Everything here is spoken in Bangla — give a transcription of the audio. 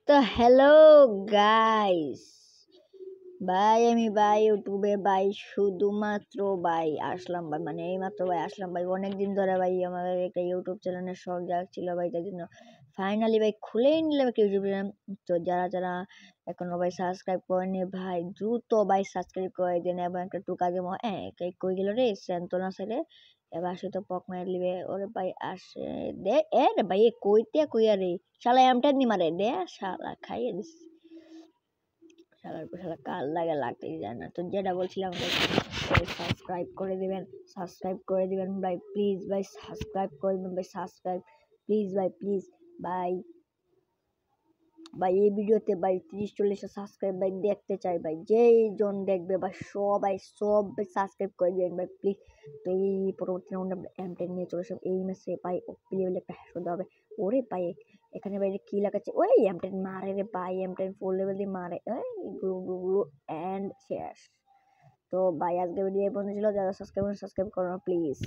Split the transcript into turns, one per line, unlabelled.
তো হ্যালো গাইস, ভাই আমি ভাই ইউটিউবে ভাই শুধুমাত্র ভাই আসলাম ভাই, মানে এইমাত্র ভাই আসলাম ভাই। অনেকদিন ধরে ভাই আমাদের একটা ইউটিউব চ্যানেলের শখ জাগছিল ভাই, তাই জন্য ফাইনালি ভাই খুলেই নিলাম একটা ইউটিউব চ্যানেল। তো যারা যারা এখনো ভাই সাবস্ক্রাইব করেনি ভাই দ্রুত ভাই সাবস্ক্রাইব করে দেন এবং একটা টুকা দেবো। কই গেল রে সেন্তনা ছেলে, এবার আসে তো পক মার লিবে ওরে ভাই আসে দে এ রে ভাই কইতে কইয়া রে শালা এমটা নি মারে দে শালা খাইয়ে দিস শালার পর শালা কাল লাগে লাগতেই যায় না। তো যেটা বলছিলাম সাবস্ক্রাইব করে দিবেন, সাবস্ক্রাইব করে দিবেন ভাই প্লিজ ভাই, সাবস্ক্রাইব করে দিবেন ভাই, সাবস্ক্রাইব প্লিজ ভাই, প্লিজ ভাই। ভাই এই ভিডিওতে ভাই 30-40 সাবস্ক্রাইব ভাই দেখতে চাই ভাই, যেই জন দেখবে ভাই সবাই সব সাবস্ক্রাইব করে দিবেন ভাই প্লিজ। তো এই পরবর্তী রাউন্ডে আমরা M10 নিয়ে চলে আসলাম। এই ম্যাচে ভাই ওপি লেভেল একটা হেডশট হবে। ওরে ভাই এখানে ভাই কি লাগাচ্ছে, ওই M10 মারে রে ভাই, M10 4 লেভেল দিয়ে মারে, এই গ্রু গ্রু গ্রু এন্ড শেষ। তো ভাই আজকে ভিডিও এই পর্যন্ত ছিল। যারা সাবস্ক্রাইব করো না প্লিজ।